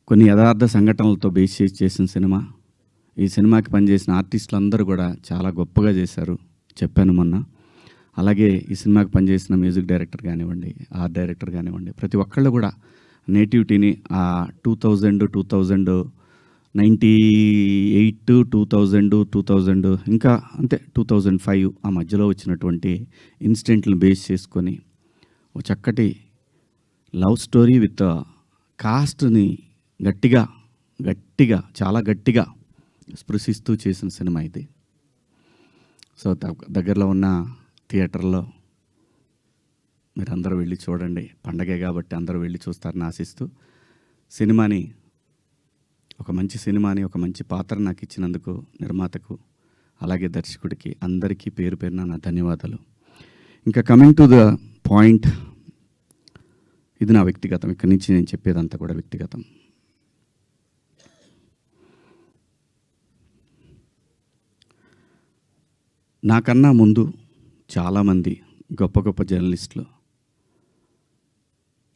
కొన్ని యథార్థ సంఘటనలతో బేస్ చేసి చేసిన సినిమా. ఈ సినిమాకి పనిచేసిన ఆర్టిస్టులు అందరూ కూడా చాలా గొప్పగా చేశారు, చెప్పాను మొన్న. అలాగే ఈ సినిమాకి పనిచేసిన మ్యూజిక్ డైరెక్టర్ కానివ్వండి, ఆర్ట్ డైరెక్టర్ కానివ్వండి, ప్రతి ఒక్కళ్ళు కూడా నేటివిటీని ఆ 98, 2000 ఇంకా అంతే 2005 ఆ మధ్యలో వచ్చినటువంటి ఇన్సిడెంట్లను బేస్ చేసుకొని ఒక చక్కటి లవ్ స్టోరీ విత్ కాస్ట్ని గట్టిగా చాలా గట్టిగా స్పృశిస్తూ చేసిన సినిమా ఇది. సో దగ్గరలో ఉన్న థియేటర్లో మీరందరూ వెళ్ళి చూడండి. పండగే కాబట్టి అందరూ వెళ్ళి చూస్తారని ఆశిస్తూ, సినిమాని ఒక మంచి పాత్ర నాకు ఇచ్చినందుకు నిర్మాతకు, అలాగే దర్శకుడికి, అందరికీ పేరు పేరున నా ధన్యవాదాలు. ఇంకా కమింగ్ టు ద పాయింట్, ఇది నా వ్యక్తిగతం. ఇక్కడి నుంచి నేను చెప్పేదంతా కూడా వ్యక్తిగతం. నాకన్నా ముందు చాలామంది గొప్ప జర్నలిస్టులు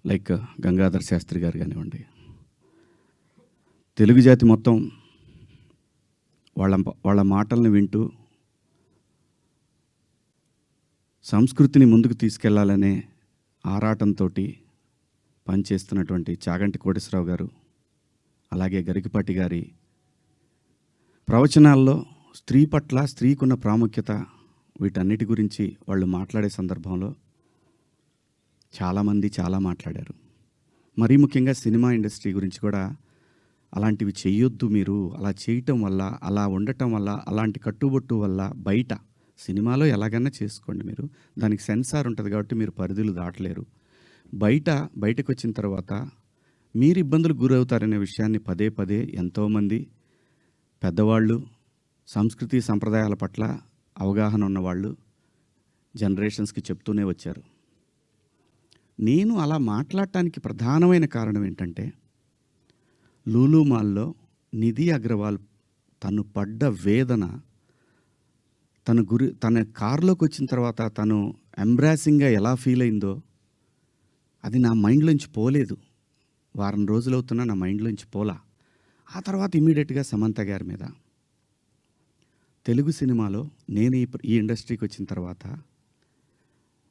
లైక్ గంగాధర్ శాస్త్రి గారు కానివ్వండి, తెలుగు జాతి మొత్తం వాళ్ళ మాటలను వింటూ సంస్కృతిని ముందుకు తీసుకెళ్లాలనే ఆరాటంతో పనిచేస్తున్నటువంటి చాగంటి కోటేశ్వరరావు గారు, అలాగే గరికపాటి గారి ప్రవచనాల్లో స్త్రీ పట్ల, స్త్రీకున్న ప్రాముఖ్యత, వీటన్నిటి గురించి వాళ్ళు మాట్లాడే సందర్భంలో చాలామంది చాలా మాట్లాడారు. మరీ ముఖ్యంగా సినిమా ఇండస్ట్రీ గురించి కూడా అలాంటివి చేయొద్దు, మీరు అలా చేయటం వల్ల, అలా ఉండటం వల్ల, అలాంటి కట్టుబొట్టు వల్ల బయట సినిమాలో ఎలాగైనా చేసుకోండి, మీరు దానికి సెన్సార్ ఉంటుంది కాబట్టి మీరు పరిధులు దాటలేరు, బయటకు వచ్చిన తర్వాత మీరు ఇబ్బందులకు గురవుతారనే విషయాన్ని పదే ఎంతోమంది పెద్దవాళ్ళు, సంస్కృతి సంప్రదాయాల పట్ల అవగాహన ఉన్నవాళ్ళు జనరేషన్స్కి చెప్తూనే వచ్చారు. నేను అలా మాట్లాడటానికి ప్రధానమైన కారణం ఏంటంటే, లూలు మాల్లో నిధి అగర్వాల్ తను పడ్డ వేదన, తన కారులోకి వచ్చిన తర్వాత తను ఎంబ్రాసింగ్గా ఎలా ఫీల్ అయిందో అది నా మైండ్లోంచి పోలేదు. వారం రోజులవుతున్నా నా మైండ్లోంచి పోలా. ఆ తర్వాత ఇమీడియట్గా సమంత గారి మీద, తెలుగు సినిమాలో నేను ఈ ఇండస్ట్రీకి వచ్చిన తర్వాత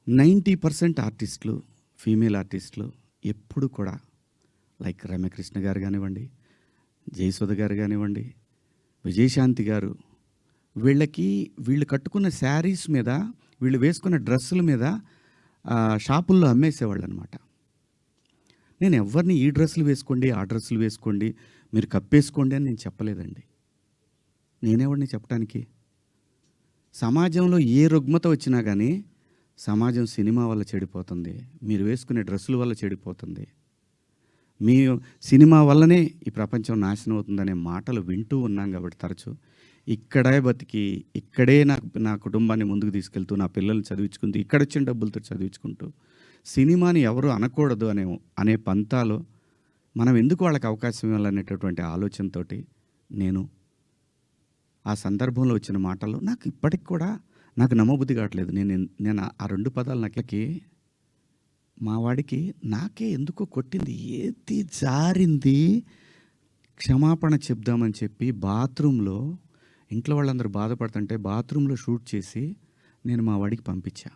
90% ఆర్టిస్టులు, ఫీమేల్ ఆర్టిస్టులు ఎప్పుడు కూడా లైక్ రమ్యకృష్ణ గారు కానివ్వండి, జయసుధ గారు కానివ్వండి, విజయశాంతి గారు, వీళ్ళు కట్టుకున్న శారీస్ మీద, వీళ్ళు వేసుకున్న డ్రెస్సుల మీద షాపుల్లో అమ్మేసేవాళ్ళు అనమాట. నేను ఎవరిని ఈ డ్రెస్సులు వేసుకోండి, ఆ డ్రెస్సులు వేసుకోండి, మీరు కప్పేసుకోండి అని నేను చెప్పలేదండి. నేనెవరిని చెప్పడానికి? సమాజంలో ఏ రుగ్మత వచ్చినా కానీ సమాజం సినిమా వల్ల చెడిపోతుంది, మీరు వేసుకునే డ్రెస్సుల వల్ల చెడిపోతుంది, మీ సినిమా వల్లనే ఈ ప్రపంచం నాశనం అవుతుందనే మాటలు వింటూ ఉన్నాం. కాబట్టి తరచూ ఇక్కడే బతికి, ఇక్కడే నా కుటుంబాన్ని ముందుకు తీసుకెళ్తూ, నా పిల్లల్ని చదివించుకుంటూ, ఇక్కడొచ్చిన డబ్బులతో చదివించుకుంటూ, సినిమాని ఎవరు అనకూడదు అనే పంతాలో మనం ఎందుకు వాళ్ళకి అవకాశం ఇవ్వాలనేటటువంటి ఆలోచనతో నేను ఆ సందర్భంలో వచ్చిన మాటలు నాకు ఇప్పటికి కూడా నాకు నమ్మబుద్ధి కావట్లేదు. నేను ఆ 2 పదాలు నాకే, మా వాడికి నాకే ఎందుకో కొట్టింది, ఏది జారింది, క్షమాపణ చెప్దామని చెప్పి బాత్రూంలో, ఇంట్లో వాళ్ళందరూ బాధపడుతుంటే బాత్రూంలో షూట్ చేసి నేను మా వాడికి పంపించా.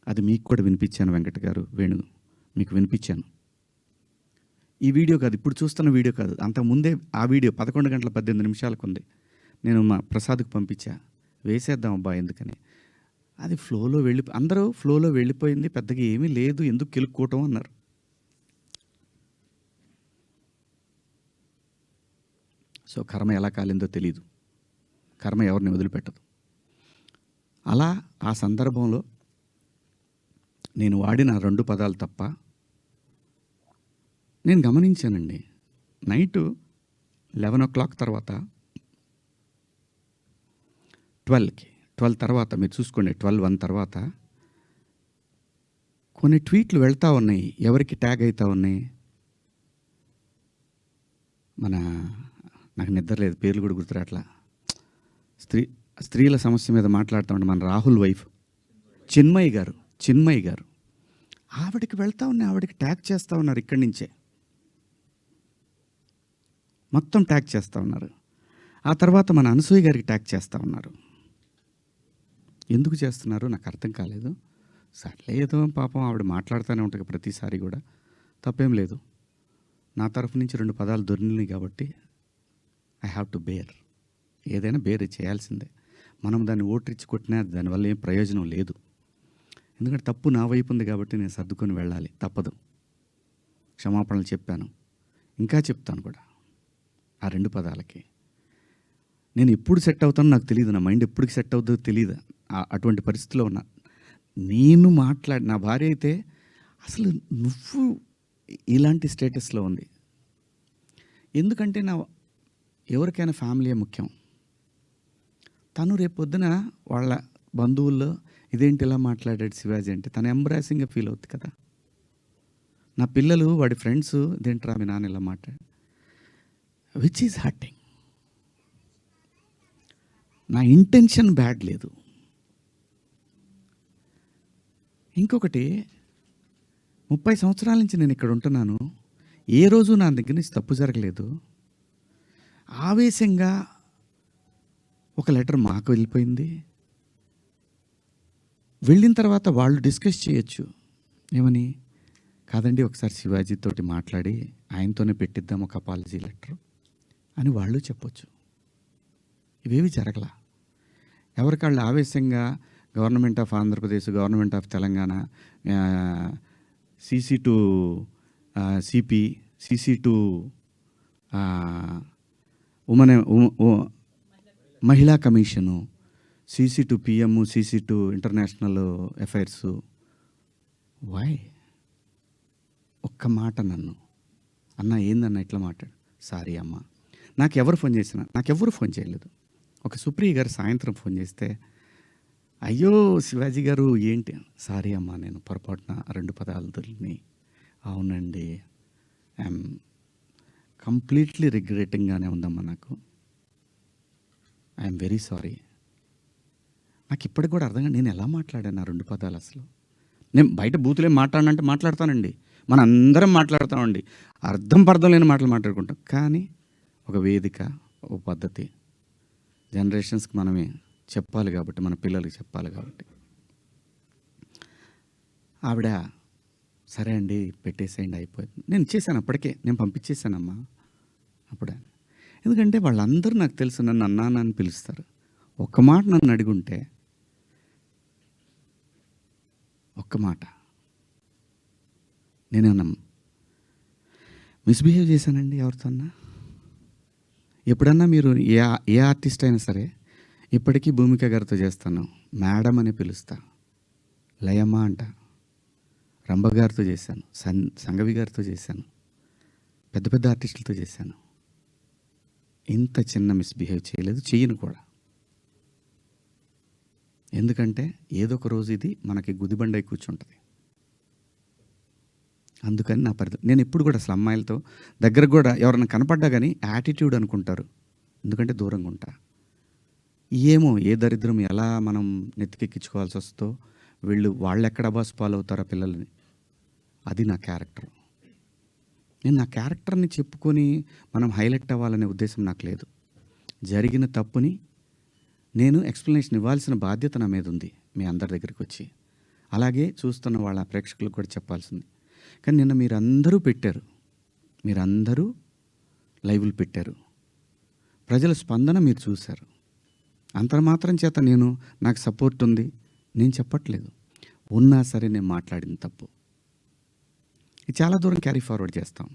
అది మీకు కూడా వినిపించాను, వెంకట గారు, వేణు మీకు వినిపించాను. ఈ వీడియో కాదు, ఇప్పుడు చూస్తున్న వీడియో కాదు, అంతకుముందే ఆ వీడియో 11 గంటల 18 నిమిషాలకు ఉంది. నేను మా ప్రసాద్కి పంపించా, వేసేద్దాం అబ్బా ఎందుకని. అది అందరూ ఫ్లోలో వెళ్ళిపోయింది, పెద్దగా ఏమీ లేదు, ఎందుకు కెలుక్కోవటం అన్నారు. సో కర్మ ఎలా కాలిందో తెలీదు, కర్మ ఎవరిని వదిలిపెట్టదు. అలా ఆ సందర్భంలో నేను వాడిన 2 పదాలు తప్ప నేను గమనించానండి. నైటు 11 o'clock తర్వాత 12 తర్వాత మీరు చూసుకోండి, 12:01 తర్వాత కొన్ని ట్వీట్లు వెళ్తూ ఉన్నాయి, ఎవరికి ట్యాగ్ అవుతూ ఉన్నాయి. నాకు నిద్ర లేదు, పేర్లు కూడా గుర్తురాట్లా, స్త్రీల సమస్య మీద మాట్లాడుతూ ఉంటే మన రాహుల్ వైఫ్ చిన్మయి గారు ఆవిడకి వెళ్తా ఉన్నాయి, ఆవిడకి ట్యాగ్ చేస్తూ ఉన్నారు ఇక్కడి నుంచే. మొత్తం ట్యాగ్ చేస్తూ ఉన్నారు. ఆ తర్వాత మన అనసూయ గారికి ట్యాగ్ చేస్తూ ఉన్నారు. ఎందుకు చేస్తున్నారు నాకు అర్థం కాలేదు. సర్లే ఏదో పాపం ఆవిడ మాట్లాడుతూనే ఉంటుంది ప్రతిసారి కూడా, తప్పేం లేదు. నా తరఫు నుంచి 2 పదాలు దొరికినాయి కాబట్టి ఐ హ్యావ్ టు బేర్. ఏదైనా బేర్ చేయాల్సిందే. మనం దాన్ని ఓట్రిచ్చి కొట్టినా దానివల్ల ఏం ప్రయోజనం లేదు. ఎందుకంటే తప్పు నా వైపు ఉంది కాబట్టి నేను సర్దుకొని వెళ్ళాలి, తప్పదు. క్షమాపణలు చెప్పాను, ఇంకా చెప్తాను కూడా. ఆ 2 పదాలకి నేను ఎప్పుడు సెట్ అవుతానో నాకు తెలియదు. నా మైండ్ ఎప్పటికి సెట్ అవుతుందో తెలియదు. అటువంటి పరిస్థితిలో ఉన్నా. నేను నా భార్య అయితే అసలు నువ్వు ఇలాంటి స్టేటస్లో ఉంది. ఎందుకంటే ఎవరికైనా ఫ్యామిలీ ముఖ్యం. తను రేపొద్దున వాళ్ళ బంధువుల్లో ఇదేంటి ఇలా మాట్లాడాడు శివాజీ అంటే తను ఎంబ్రాసింగ్గా ఫీల్ అవుతుంది కదా. నా పిల్లలు వాడి ఫ్రెండ్స్ ఇదేంట్రా మీ నాన్న ఇలా మాట్లాడు, విచ్ ఈజ్ హర్టింగ్. నా ఇంటెన్షన్ బ్యాడ్ లేదు. ఇంకొకటి 30 సంవత్సరాల నుంచి నేను ఇక్కడ ఉంటున్నాను. ఏ రోజు నా దగ్గర నుంచి తప్పు జరగలేదు. ఆవేశంగా ఒక లెటర్ మాకు వెళ్ళిపోయింది. వెళ్ళిన తర్వాత వాళ్ళు డిస్కస్ చేయొచ్చు. ఏమని, కాదండి ఒకసారి శివాజీతోటి మాట్లాడి ఆయనతోనే పెట్టిద్దాం ఒక అపాలజీ లెటర్ అని వాళ్ళు చెప్పొచ్చు. ఇవేవి జరగలా. ఎవరికాళ్ళు ఆవేశంగా government of Andhra Pradesh, government of Telangana, CC to CP, CC to మహిళా commission, CC to PM, CC to international affairs. Why? ఒక్క మాట నన్ను అన్న ఏందన్న ఇట్లా మాట్లాడు. సారీ అమ్మ. నాకెవరు ఫోన్ చేయలేదు. ఒక సుప్రియ గారు సాయంత్రం ఫోన్ చేస్తే, అయ్యో శివాజీ గారు ఏంటి, సారీ అమ్మా నేను పొరపాటున 2 పదాలు దొరికినాయి. అవునండి, ఐఎమ్ కంప్లీట్లీ రిగ్రెటింగ్గానే ఉందమ్మా, నాకు ఐఎమ్ వెరీ సారీ. నాకు ఇప్పటికి కూడా అర్థం కాదు నేను ఎలా మాట్లాడాను ఆ 2 పదాలు. అసలు నేను బయట బూతులేం మాట్లాడినంటే మాట్లాడతానండి, మన అందరం మాట్లాడతామండి, అర్థం పర్థం లేని మాటలు మాట్లాడుకుంటాం. కానీ ఒక వేదిక, ఒక పద్ధతి, జనరేషన్స్కి మనమే చెప్పాలి కాబట్టి, మన పిల్లలకి చెప్పాలి కాబట్టి. ఆవిడ సరే అండి పెట్టేసేయండి అయిపోయింది. నేను ఇచ్చేసాను, అప్పటికే నేను పంపించేసానమ్మా అప్పుడే. ఎందుకంటే వాళ్ళందరూ నాకు తెలుసు, నన్ను అన్నానా అని పిలుస్తారు. ఒక్క మాట నన్ను అడుగుంటే, ఒక్క మాట నేనేమన్నా మిస్బిహేవ్ చేశానండి ఎవరితోన్నా? ఎప్పుడన్నా మీరు ఏ ఆర్టిస్ట్ అయినా సరే, ఇప్పటికీ భూమిక గారితో చేస్తాను, మేడం అని పిలుస్తా, లయమ్మ అంట. రంభ గారితో చేశాను, సంగవి గారితో చేశాను, పెద్ద పెద్ద ఆర్టిస్టులతో చేశాను. ఇంత చిన్న మిస్బిహేవ్ చేయలేదు, చెయ్యను కూడా. ఎందుకంటే ఏదో ఒక రోజు ఇది మనకి గుదిబండై కూర్చుంటుంది. అందుకని నేను ఎప్పుడు కూడా అసలు అమ్మాయిలతో దగ్గర కూడా ఎవరైనా కనపడ్డా కానీ యాటిట్యూడ్ అనుకుంటారు, ఎందుకంటే దూరంగా ఉంటా. ఏమో ఏ దరిద్రం ఎలా మనం నెత్తికెక్కించుకోవాల్సి వస్తుందో, వాళ్ళు ఎక్కడ అబాస్ పాలవుతారో పిల్లల్ని. అది నా క్యారెక్టర్. నేను నా క్యారెక్టర్ని చెప్పుకొని మనం హైలైట్ అవ్వాలనే ఉద్దేశం నాకు లేదు. జరిగిన తప్పుని నేను ఎక్స్ప్లెనేషన్ ఇవ్వాల్సిన బాధ్యత నా మీద ఉంది మీ అందరి దగ్గరికి వచ్చి. అలాగే చూస్తున్న వాళ్ళ ప్రేక్షకులకు కూడా చెప్పాల్సింది. కానీ నిన్న మీరందరూ లైవ్లు పెట్టారు, ప్రజల స్పందన మీరు చూశారు. అంతర్మాత్రం చేత నాకు సపోర్ట్ ఉంది నేను చెప్పట్లేదు. ఉన్నా సరే నేను మాట్లాడిన తప్పు ఇది చాలా దూరం క్యారీ ఫార్వర్డ్ చేస్తాం.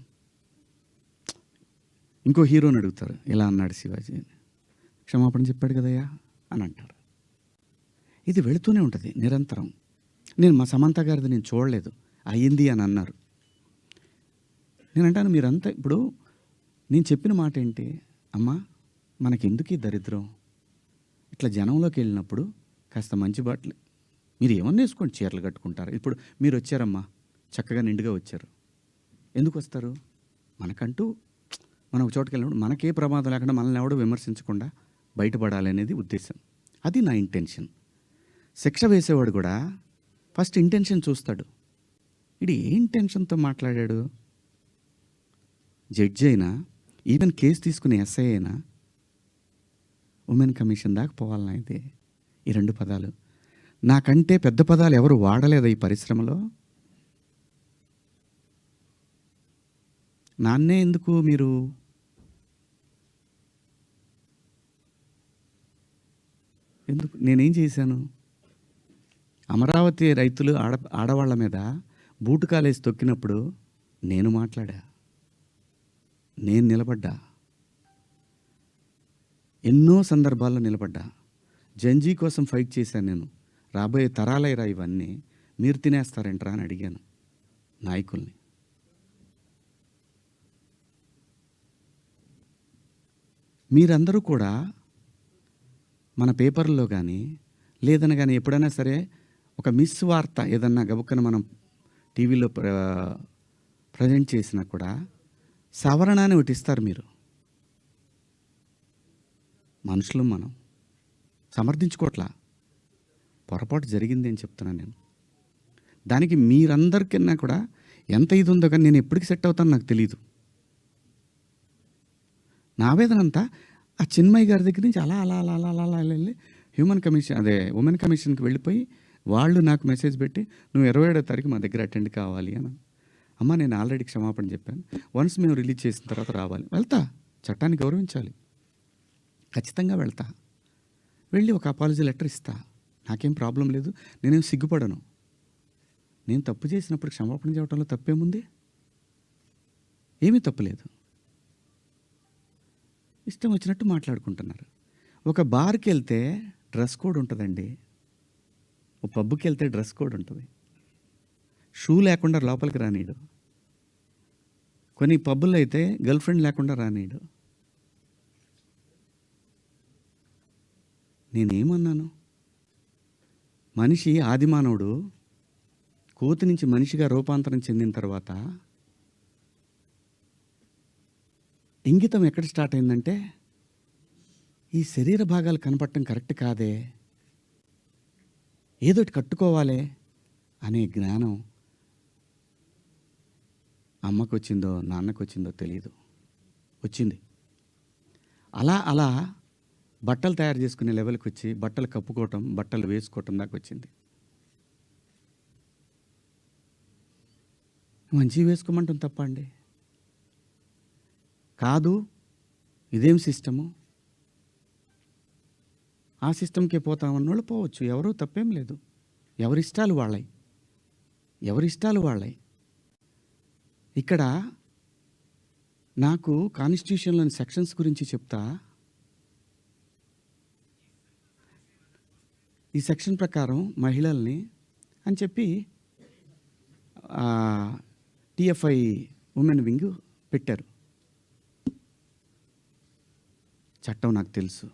ఇంకో హీరోని అడుగుతారు, ఇలా అన్నాడు శివాజీ, క్షమాపణ చెప్పాడు కదయ్యా అని అంటారు. ఇది వెళుతూనే ఉంటుంది నిరంతరం. మా సమంత గారిది నేను చూడలేదు, అయ్యింది అని అన్నారు. నేను అంటాను, మీరంతా ఇప్పుడు నేను చెప్పిన మాట ఏంటి, అమ్మా మనకెందుకు ఈ దరిద్రం? ఇట్లా జనంలోకి వెళ్ళినప్పుడు కాస్త మంచి బట్టలు మీరు ఏమన్నా వేసుకోండి, చీరలు కట్టుకుంటారు. ఇప్పుడు మీరు వచ్చారమ్మా, చక్కగా నిండుగా వచ్చారు. ఎందుకు వస్తారు? మనకంటూ మనం ఒక చోటుకి వెళ్ళినప్పుడు మనకే ప్రమాదం లేకుండా మనల్ని ఎవడో విమర్శించకుండా బయటపడాలి అనేది ఉద్దేశం. అది నా ఇంటెన్షన్. శిక్ష వేసేవాడు కూడా ఫస్ట్ ఇంటెన్షన్ చూస్తాడు. ఇది ఏ ఇంటెన్షన్తో మాట్లాడాడు? జడ్జి అయినా ఈవెన్ కేసు తీసుకునే ఎస్ఐ అయినా ఉమెన్ కమిషన్ దాకా పోవాలన్నా అయితే ఈ 2 పదాలు. నాకంటే పెద్ద పదాలు ఎవరు వాడలేదా ఈ పరిశ్రమలో? నాన్నే ఎందుకు మీరు ఎందుకు నేనేం చేశాను? అమరావతి రైతులు ఆడవాళ్ళ మీద బూటు కాలేసి తొక్కినప్పుడు నేను మాట్లాడా, నేను నిలబడ్డా, ఎన్నో సందర్భాల్లో నిలబడ్డా. జంజీ కోసం ఫైట్ చేశాను నేను. రాబోయే తరాలైరా ఇవన్నీ, మీరు తినేస్తారంటరా అని అడిగాను నాయకుల్ని. మీరందరూ కూడా మన పేపర్లో కానీ లేదని కానీ ఎప్పుడైనా సరే ఒక మిస్ వార్త ఏదన్నా గబుక్కన మనం టీవీలో ప్రజెంట్ చేసినా కూడా సవరణ అని ఒకటి ఇస్తారు. మీరు మనుషులు, మనం సమర్థించుకోవట్లా, పొరపాటు జరిగింది అని చెప్తున్నాను నేను. దానికి మీరందరికన్నా కూడా ఎంత ఇది ఉందో కానీ నేను ఎప్పటికి సెట్ అవుతానో నాకు తెలియదు. నా ఆవేదన అంతా ఆ చిన్మయ్య గారి దగ్గర నుంచి అలా అలా అలా అలా అలా అలా వెళ్ళి ఉమెన్ కమిషన్కి వెళ్ళిపోయి వాళ్ళు నాకు మెసేజ్ పెట్టి నువ్వు 27వ తారీఖు మా దగ్గర అటెండ్ కావాలి అని. అమ్మ నేను ఆల్రెడీ క్షమాపణ చెప్పాను, వన్స్ మేము రిలీజ్ చేసిన తర్వాత రావాలి. వెళ్తా, చట్టాన్ని గౌరవించాలి, ఖచ్చితంగా వెళ్తా. వెళ్ళి ఒక అపాలజీ లెటర్ ఇస్తా, నాకేం ప్రాబ్లం లేదు, నేనేం సిగ్గుపడను. నేను తప్పు చేసినప్పుడు క్షమాపణ చెప్పడంలో తప్పేముంది? ఏమీ తప్పులేదు. ఇష్టం వచ్చినట్టు మాట్లాడుకుంటున్నారు. ఒక బార్కి వెళ్తే డ్రెస్ కోడ్ ఉంటుందండి, ఒక పబ్కి వెళ్తే డ్రెస్ కోడ్ ఉంటుంది. షూ లేకుండా లోపలికి రానీడు. కొన్ని పబ్బుల్లో అయితే గర్ల్ ఫ్రెండ్ లేకుండా రానీడు. నేనేమన్నాను? మనిషి ఆదిమానవుడు కోతి నుంచి మనిషిగా రూపాంతరం చెందిన తర్వాత ఇంగితం ఎక్కడ స్టార్ట్ అయిందంటే ఈ శరీర భాగాలు కనపడటం కరెక్ట్ కాదే, ఏదోటి కట్టుకోవాలి అనే జ్ఞానం అమ్మకు వచ్చిందో నాన్నకు వచ్చిందో తెలియదు, వచ్చింది. అలా అలా బట్టలు తయారు చేసుకునే లెవెల్కి వచ్చి బట్టలు కప్పుకోవటం, బట్టలు వేసుకోవటం దాకా వచ్చింది. మంచివి వేసుకోమంటాం తప్ప అండి? కాదు, ఇదేం సిస్టము, ఆ సిస్టమ్కే పోతామన్నోళ్ళు పోవచ్చు, ఎవరూ తప్పేం లేదు. ఎవరిష్టాలు వాళ్ళయి, ఎవరిష్టాలు వాళ్ళయి. ఇక్కడ నాకు కాన్స్టిట్యూషన్లోని సెక్షన్స్ గురించి చెప్తా. ఈ సెక్షన్ ప్రకారం మహిళల్ని అని చెప్పి టిఎఫ్ఐ ఉమెన్ వింగ్ పెట్టారు. చట్టం నాకు తెలుసు,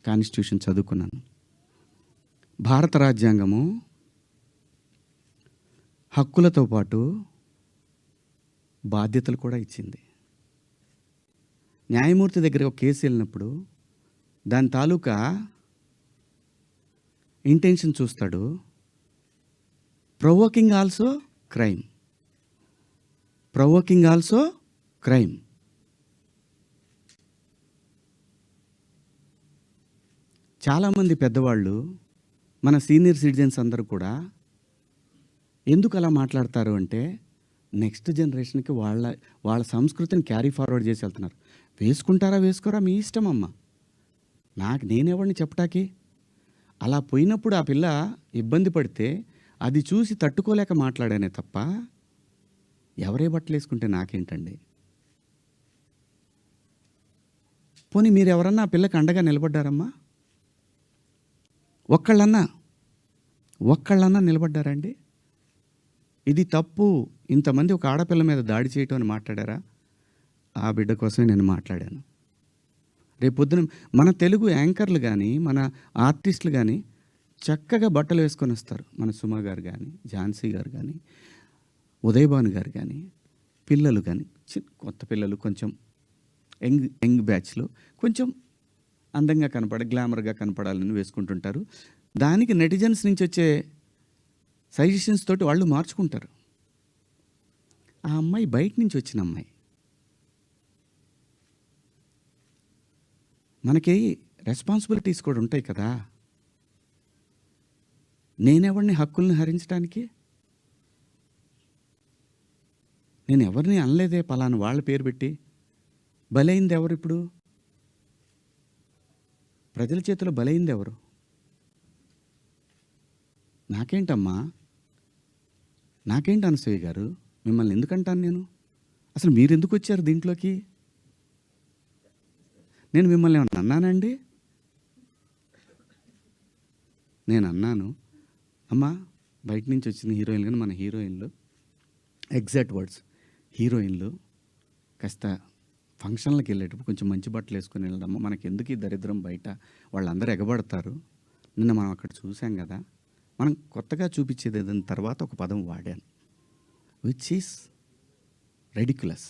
కాన్స్టిట్యూషన్ చదువుకున్నాను. భారత రాజ్యాంగము హక్కులతో పాటు బాధ్యతలు కూడా ఇచ్చింది. న్యాయమూర్తి దగ్గర ఒక కేసు వెళ్ళినప్పుడు దాని తాలూకా ఇంటెన్షన్ చూస్తాడు. Provoking also crime, provoking also crime. చాలామంది పెద్దవాళ్ళు, మన సీనియర్ సిటిజన్స్ అందరూ కూడా ఎందుకు అలా మాట్లాడతారు అంటే నెక్స్ట్ జనరేషన్కి వాళ్ళ సంస్కృతిని క్యారీ ఫార్వర్డ్ చేసి వెళ్తున్నారు. వేసుకుంటారా వేసుకోరా మీ ఇష్టం అమ్మ, నేనెవరిని చెప్పటానికి. అలా పోయినప్పుడు ఆ పిల్ల ఇబ్బంది పడితే అది చూసి తట్టుకోలేక మాట్లాడానే తప్ప ఎవరే బట్టలు వేసుకుంటే నాకేంటండి. పోనీ మీరు ఎవరన్నా ఆ పిల్లకి అండగా నిలబడ్డారమ్మా? ఒక్కళ్ళన్నా నిలబడ్డారండి? ఇది తప్పు, ఇంతమంది ఒక ఆడపిల్ల మీద దాడి చేయటం అని మాట్లాడారా? ఆ బిడ్డ కోసమే నేను మాట్లాడాను. రేపొద్దున మన తెలుగు యాంకర్లు కానీ, మన ఆర్టిస్టులు కానీ చక్కగా బట్టలు వేసుకొని వస్తారు. మన సుమ గారు కానీ, ఝాన్సీ గారు కానీ, ఉదయభాను గారు కానీ, పిల్లలు కానీ, కొత్త పిల్లలు కొంచెం యంగ్ బ్యాచ్లో కొంచెం అందంగా గ్లామర్గా కనపడాలని వేసుకుంటుంటారు. దానికి నెటిజన్స్ నుంచి వచ్చే సజెషన్స్ తోటి వాళ్ళు మార్చుకుంటారు. ఆ అమ్మాయి బయట నుంచి వచ్చిన అమ్మాయి, మనకి రెస్పాన్సిబిలిటీస్ కూడా ఉంటాయి కదా. నేనెవరిని హక్కుల్ని హరించడానికి? నేను ఎవరిని అనలేదే పలానా వాళ్ళ పేరు పెట్టి. బలైంది ఎవరు ఇప్పుడు? ప్రజల చేతిలో బలైంది ఎవరు? నాకేంటమ్మా, నాకేంటి అనసూయ గారు, మిమ్మల్ని ఎందుకంటాను నేను? అసలు మీరు ఎందుకు వచ్చారు దీంట్లోకి? నేను మిమ్మల్ని ఏమన్నా అన్నానండి? నేను అన్నాను, అమ్మా బయట నుంచి వచ్చిన హీరోయిన్లు కానీ మన హీరోయిన్లు, ఎగ్జాక్ట్ వర్డ్స్, హీరోయిన్లు కాస్త ఫంక్షన్లకు వెళ్ళేటప్పుడు కొంచెం మంచి బట్టలు వేసుకొని వెళ్ళడమ్మా, మనకి ఎందుకు ఈ దరిద్రం బయట, వాళ్ళందరూ ఎగబడతారు. నిన్న మనం అక్కడ చూసాం కదా, మనం కొత్తగా చూపించేది ఏదైనా తర్వాత ఒక పదం వాడాను, విచ్ ఈస్ రెడిక్యులస్.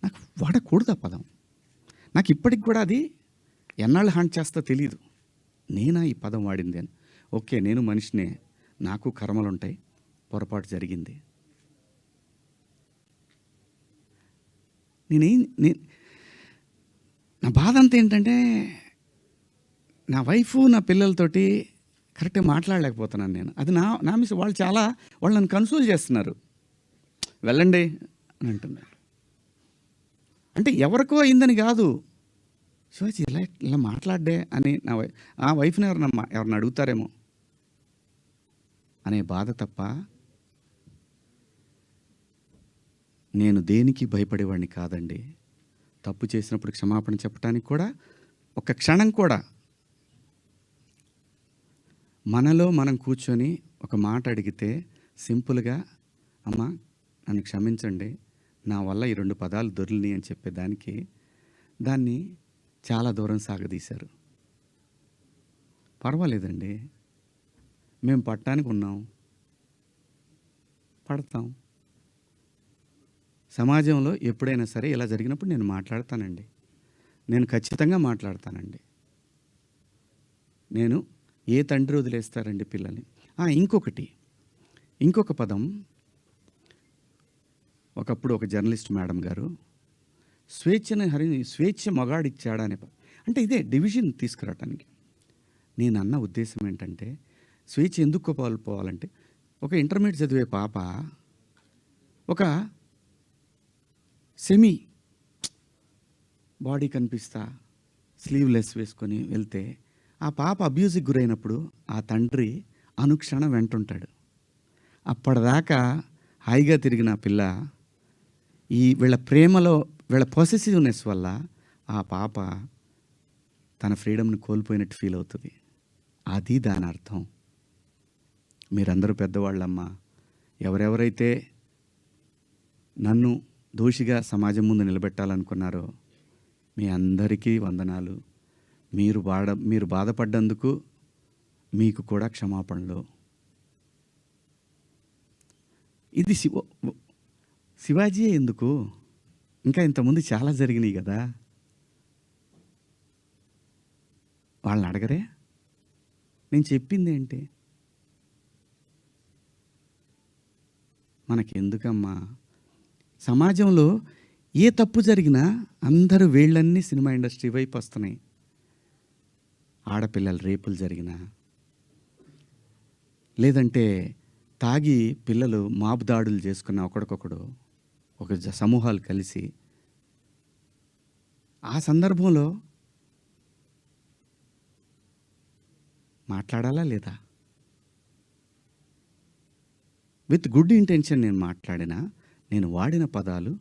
నాకు వాడకూడదు ఆ పదం. నాకు ఇప్పటికి కూడా అది ఎన్నాళ్ళు హాంట్ చేస్తా తెలియదు. నేనా ఈ పదం వాడింది అని. ఓకే, నేను మనిషినే, నాకు కర్మలు ఉంటాయి, పొరపాటు జరిగింది. నా బాధ అంతా ఏంటంటే, నా వైఫ్ నా పిల్లలతోటి కరెక్ట్గా మాట్లాడలేకపోతున్నాను నేను. అది నా మిస్. వాళ్ళు నన్ను కన్సోల్ చేస్తున్నారు, వెళ్ళండి అని అంటున్నారు. అంటే ఎవరికో అయిందని కాదు, శివాజీ ఇలా మాట్లాడ్డే అని ఆ వైఫ్ని ఎవరిని అడుగుతారేమో అనే బాధ తప్ప నేను దేనికి భయపడేవాడిని కాదండి. తప్పు చేసినప్పుడు క్షమాపణ చెప్పడానికి కూడా ఒక క్షణం కూడా మనలో మనం కూర్చొని ఒక మాట అడిగితే సింపుల్గా, అమ్మ నన్ను క్షమించండి, నా వల్ల ఈ 2 పదాలు దొరికినాయి అని చెప్పేదానికి దాన్ని చాలా దూరం సాగదీశారు. పర్వాలేదండి, మేము పట్టడానికి ఉన్నాం, పడతాం. సమాజంలో ఎప్పుడైనా సరే ఇలా జరిగినప్పుడు నేను మాట్లాడతానండి, నేను ఖచ్చితంగా మాట్లాడతానండి. నేను ఏ తండ్రి వదిలేస్తారండి పిల్లల్ని? ఇంకొక పదం, ఒకప్పుడు ఒక జర్నలిస్ట్ మేడం గారు స్వేచ్ఛ మగాడిచ్చాడా అనే అంటే ఇదే డివిజన్ తీసుకురావటానికి. నేను అన్న ఉద్దేశం ఏంటంటే, స్వేచ్ఛ ఎందుకు కోల్పోవాలంటే, ఒక ఇంటర్మీడియట్ చదివే పాప ఒక సెమీ బాడీ కనిపిస్తా స్లీవ్లెస్ వేసుకొని వెళ్తే ఆ పాప అబ్యూజ్కి గురైనప్పుడు ఆ తండ్రి అనుక్షణం వెంటుంటాడు. అప్పటిదాకా హాయిగా తిరిగిన పిల్ల వీళ్ళ ప్రేమలో, వీళ్ళ పొసెసివ్నెస్ వల్ల ఆ పాప తన ఫ్రీడమ్ని కోల్పోయినట్టు ఫీల్ అవుతుంది. అది దాని అర్థం. మీరందరూ పెద్దవాళ్ళమ్మా, ఎవరెవరైతే నన్ను దోషిగా సమాజం ముందు నిలబెట్టాలనుకున్నారో మీ అందరికీ వందనాలు. మీరు బాధపడ్డందుకు మీకు కూడా క్షమాపణలు. ఇది శివాజీ ఎందుకు, ఇంకా ఇంతకుముందు చాలా జరిగినాయి కదా, వాళ్ళని అడగరే? నేను చెప్పింది ఏంటి? మనకెందుకమ్మా? సమాజంలో ఏ తప్పు జరిగినా అందరూ వీళ్ళన్నీ సినిమా ఇండస్ట్రీ వైపు వస్తున్నాయి. ఆడపిల్లల రేపులు జరిగినా, లేదంటే తాగి పిల్లలు మాబు దాడులు చేసుకున్న ఒకడికొకడు ఒక సమూహాలు కలిసి, ఆ సందర్భంలో మాట్లాడాలా లేదా? విత్ గుడ్ ఇంటెన్షన్ నేను మాట్లాడినా, నేను వాడిన పదాలు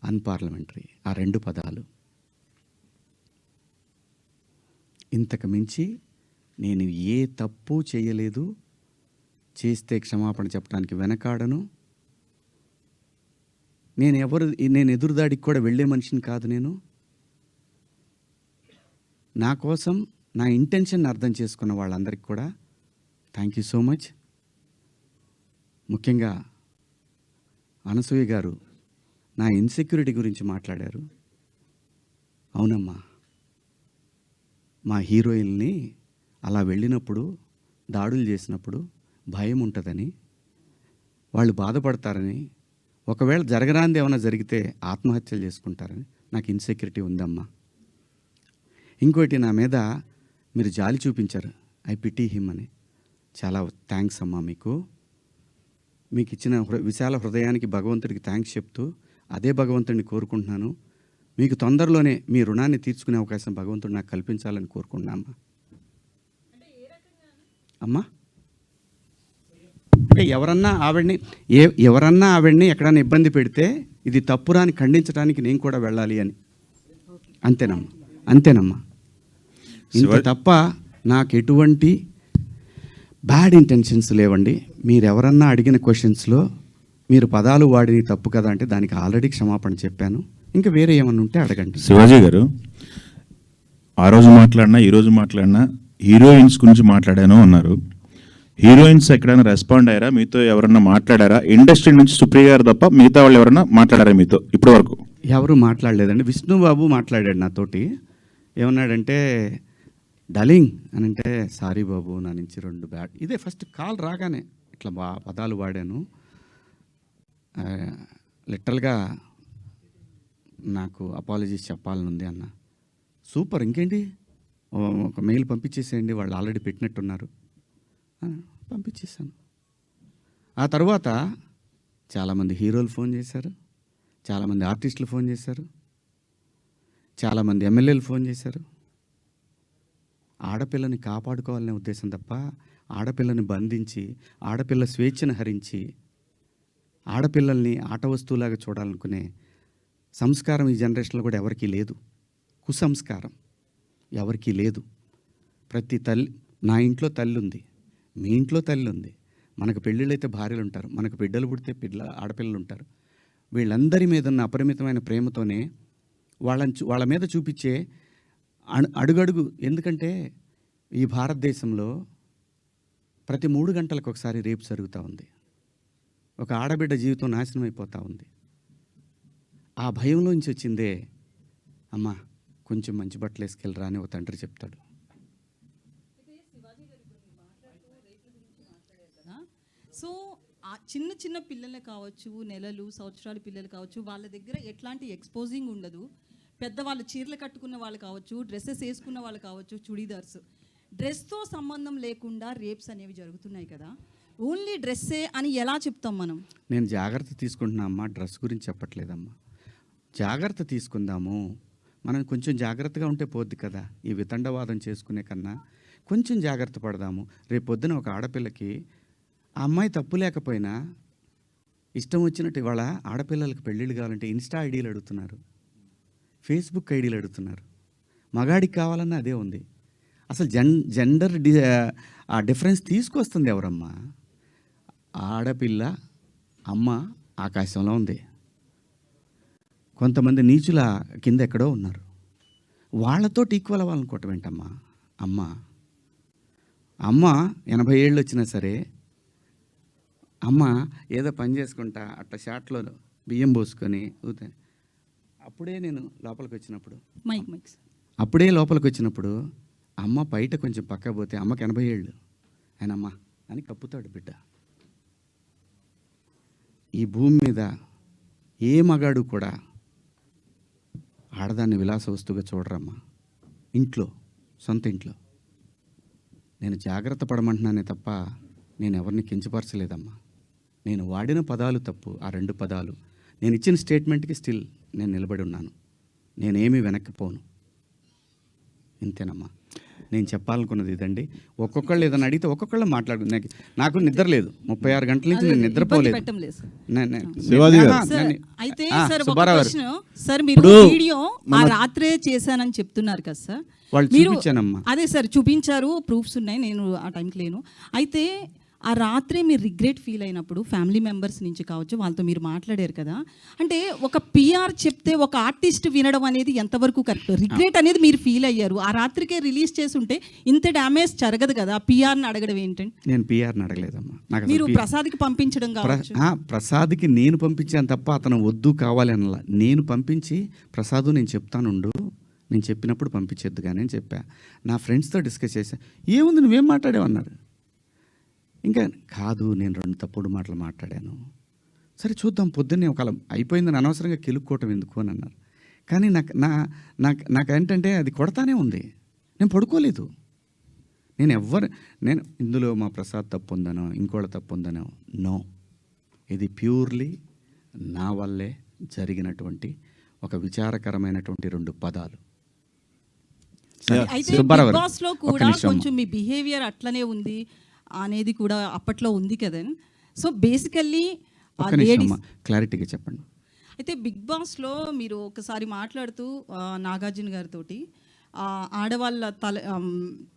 అన్పార్లమెంటరీ. ఆ 2 పదాలు. ఇంతకు మించి నేను ఏ తప్పు చేయలేదు. చేస్తే క్షమాపణ చెప్పడానికి వెనకాడను. నేను ఎదురుదాడికి కూడా వెళ్ళే మనిషిని కాదు. నేను నా కోసం నా ఇంటెన్షన్ అర్థం చేసుకున్న వాళ్ళందరికీ కూడా థ్యాంక్ యూ సో మచ్. ముఖ్యంగా అనసూయ గారు నా ఇన్సెక్యూరిటీ గురించి మాట్లాడారు. అవునమ్మా, మా హీరోయిన్ని అలా వెళ్ళినప్పుడు, దాడులు చేసినప్పుడు భయం ఉంటుందని, వాళ్ళు బాధపడతారని, ఒకవేళ జరగరాంది ఏమైనా జరిగితే ఆత్మహత్యలు చేసుకుంటారని నాకు ఇన్సెక్యూరిటీ ఉందమ్మా. ఇంకోటి నా మీద మీరు జాలి చూపించారు, ఐ పిటీ హిమ్ అని. చాలా థ్యాంక్స్ అమ్మా. మీకు ఇచ్చిన విశాల హృదయానికి భగవంతుడికి థ్యాంక్స్ చెప్తూ అదే భగవంతుడిని కోరుకుంటున్నాను. మీకు తొందరలోనే మీ రుణాన్ని తీర్చుకునే అవకాశం భగవంతుడు నాకు కల్పించాలని కోరుకుంటున్నా అమ్మా. అంటే ఎవరన్నా ఆవిడ్ని ఎక్కడైనా ఇబ్బంది పెడితే ఇది తప్పురాని ఖండించడానికి నేను కూడా వెళ్ళాలి అని. అంతేనమ్మా. ఇంత తప్ప నాకు ఎటువంటి బ్యాడ్ ఇంటెన్షన్స్ లేవండి. మీరెవరన్నా అడిగిన క్వశ్చన్స్లో మీరు పదాలు వాడిని తప్పు కదా అంటే దానికి ఆల్రెడీ క్షమాపణ చెప్పాను. ఇంకా వేరే ఏమన్నా ఉంటే అడగండి. శివాజీ గారు, ఆ రోజు మాట్లాడినా ఈరోజు మాట్లాడినా హీరోయిన్స్ గురించి మాట్లాడాను అన్నారు. హీరోయిన్స్ ఎక్కడైనా రెస్పాండ్ అయ్యారా? మీతో ఎవరన్నా మాట్లాడారా? ఇండస్ట్రీ నుంచి సుప్రియ గారు తప్ప మిగతా వాళ్ళు ఎవరైనా మాట్లాడారా మీతో ఇప్పటి వరకు? ఎవరు మాట్లాడలేదండి. విష్ణుబాబు మాట్లాడాడు నాతోటి. ఏమన్నాడంటే, డలింగ్ అని అంటే, సారీ బాబు నా నుంచి 2 బ్యాడ్. ఇదే ఫస్ట్ కాల్ రాగానే ఇట్లా పదాలు వాడాను. లిటరల్గా నాకు అపాలజీస్ చెప్పాలనుంది అన్న. సూపర్, ఇంకేంటి, ఒక మెయిల్ పంపించేసేయండి, వాళ్ళు ఆల్రెడీ పెట్టినట్టున్నారు. పంపించేసాను. ఆ తర్వాత చాలామంది హీరోలు ఫోన్ చేశారు, చాలామంది ఆర్టిస్టులు ఫోన్ చేశారు, చాలామంది ఎమ్మెల్యేలు ఫోన్ చేశారు. ఆడపిల్లని కాపాడుకోవాలనే ఉద్దేశం తప్ప ఆడపిల్లని బంధించి ఆడపిల్ల స్వేచ్ఛను హరించి ఆడపిల్లల్ని ఆట వస్తువులాగా చూడాలనుకునే సంస్కారం ఈ జనరేషన్లో కూడా ఎవరికీ లేదు. కుసంస్కారం ఎవరికీ లేదు. ప్రతి తల్లి, నా ఇంట్లో తల్లి ఉంది, మీ ఇంట్లో తల్లి ఉంది, మనకు పెళ్ళిళ్ళు అయితే భార్యలు ఉంటారు, మనకు బిడ్డలు పుడితే ఆడపిల్లలు ఉంటారు. వీళ్ళందరి మీద ఉన్న అపరిమితమైన ప్రేమతోనే వాళ్ళ మీద చూపించే అడుగడుగు. ఎందుకంటే ఈ భారతదేశంలో ప్రతి 3 గంటలకు ఒకసారి రేపు జరుగుతూ ఉంది. ఒక ఆడబిడ్డ జీవితం నాశనం అయిపోతూ ఉంది. ఆ భయంలోంచి వచ్చిందే, అమ్మా కొంచెం మంచి బట్టలు వేసుకెళ్ళరా అని ఒక తండ్రి చెప్తాడు. సో ఆ చిన్న చిన్న పిల్లలు కావచ్చు, నెలలు సంవత్సరాల పిల్లలు కావచ్చు, వాళ్ళ దగ్గర ఎట్లాంటి ఎక్స్పోజింగ్ ఉండదు. పెద్దవాళ్ళు చీరలు కట్టుకున్న వాళ్ళు కావచ్చు, డ్రెస్సెస్ వేసుకున్న వాళ్ళు కావచ్చు, చుడీదార్స్, డ్రెస్తో సంబంధం లేకుండా రేప్స్ అనేవి జరుగుతున్నాయి కదా. ఓన్లీ డ్రెస్సే అని ఎలా చెప్తాం మనం? నేను జాగ్రత్త తీసుకుంటున్నా అమ్మా, డ్రెస్ గురించి చెప్పట్లేదమ్మా. జాగ్రత్త తీసుకుందాము, మనం కొంచెం జాగ్రత్తగా ఉంటే పోద్ది కదా. ఈ వితండవాదం చేసుకునే కన్నా కొంచెం జాగ్రత్త పడదాము. రేపు పొద్దున ఒక ఆడపిల్లకి ఆ అమ్మాయి తప్పు లేకపోయినా ఇష్టం వచ్చినట్టు ఇవాళ ఆడపిల్లలకు పెళ్ళిళ్ళు కావాలంటే ఇన్స్టా ఐడీలు అడుగుతున్నారు, ఫేస్బుక్ ఐడీలు అడుగుతున్నారు. మగాడికి కావాలన్నా అదే ఉంది. అసలు జెండర్ ఆ డిఫరెన్స్ తీసుకొస్తుంది ఎవరమ్మా? ఆడపిల్ల అమ్మ ఆకాశంలో ఉంది, కొంతమంది నీచుల కింద ఎక్కడో ఉన్నారు. వాళ్ళతో ఈక్వల్ అవ్వాలనుకోవటం ఏంటమ్మా? అమ్మ 80 ఏళ్ళు వచ్చినా సరే అమ్మ ఏదో పని చేసుకుంటా అట్లా షాట్లో బియ్యం పోసుకొని అప్పుడే నేను లోపలికి వచ్చినప్పుడు అమ్మ బయట కొంచెం పక్క పోతే అమ్మకి 80 ఏళ్ళు, ఆయన అమ్మ అని కప్పుతాడు బిడ్డ. ఈ భూమి మీద ఏ మగాడు కూడా ఆడదాన్ని విలాస వస్తువుగా చూడరమ్మా. సొంత ఇంట్లో నేను జాగ్రత్త పడమంటున్నానే తప్ప నేను ఎవరిని కించపరచలేదమ్మా. నేను వాడిన పదాలు తప్పు, ఆ 2 పదాలు. నేను ఇచ్చిన స్టేట్మెంట్కి స్టిల్ నేను నిలబడి ఉన్నాను. నేనేమీ వెనక్కిపోను. ఇంతేనమ్మా నేను చెప్పాలనుకున్నది. ఇదండి. ఒక్కొక్కళ్ళు ఏదైనా అడిగితే ఒక్కొక్కళ్ళు మాట్లాడు. నాకు నిద్ర లేదు, 36 గంటల నుంచి నేను నిద్రపోలేదు. అయితే సార్ మీరు వీడియో ఆ రాత్రే చేశానని చెప్తున్నారు కదా సార్. వాళ్ళు చూపించానమ్మా. అదే సార్ చూపించారు, ప్రూఫ్స్ ఉన్నాయి, నేను ఆ టైంకి లేను. అయితే ఆ రాత్రే మీరు రిగ్రెట్ ఫీల్ అయినప్పుడు ఫ్యామిలీ మెంబర్స్ నుంచి కావచ్చు, వాళ్ళతో మీరు మాట్లాడారు కదా. అంటే ఒక పిఆర్ చెప్తే ఒక ఆర్టిస్ట్ వినడం అనేది ఎంతవరకు కరెక్ట్? రిగ్రెట్ అనేది మీరు ఫీల్ అయ్యారు, ఆ రాత్రికే రిలీజ్ చేసి ఉంటే ఇంత డ్యామేజ్ జరగదు కదా. పిఆర్ని అడగడం ఏంటంటే? నేను పిఆర్ని అడగలేదమ్మా. మీరు ప్రసాద్కి పంపించడం కావచ్చు. ప్రసాద్కి నేను పంపించాను తప్ప అతను వద్దు కావాలి అనలా. నేను పంపించి ప్రసాద్ నేను చెప్తానుండు, నేను చెప్పినప్పుడు పంపించేద్దు కానీ అని చెప్పా. నా ఫ్రెండ్స్తో డిస్కస్ చేశా. ఏముంది నువ్వేం మాట్లాడేవన్నారు. ఇంకా కాదు, నేను 2 తప్పుడు మాటలు మాట్లాడాను. సరే చూద్దాం, పొద్దున్నే ఒకవేళ అయిపోయిందని అనవసరంగా కెలుక్కోవటం ఎందుకు అని అన్నారు. కానీ నాకేంటంటే అది కొడతానే ఉంది. నేను పడుకోలేదు. నేను ఇందులో మా ప్రసాద్ తప్పు ఉందనో ఇంకోళ్ళ తప్పు ఉందనో నో, ఇది ప్యూర్లీ నా వల్లే జరిగినటువంటి ఒక విచారకరమైనటువంటి 2 పదాలు. అయితే సుబ్బారావు బిగ్ గారు, బాస్ లో ఒక్క కూడా నిమిషం అమ్మా. కొంచెం మీ బిహేవియర్ అట్లనే ఉంది అనేది కూడా అప్పట్లో ఉంది కదండి. సో బేసికల్లీ ఒక్క నిమిషం అమ్మా, క్లారిటీగా చెప్పండి. అయితే బిగ్ బాస్లో మీరు ఒకసారి మాట్లాడుతూ నాగార్జున గారితోటి ఆడవాళ్ళ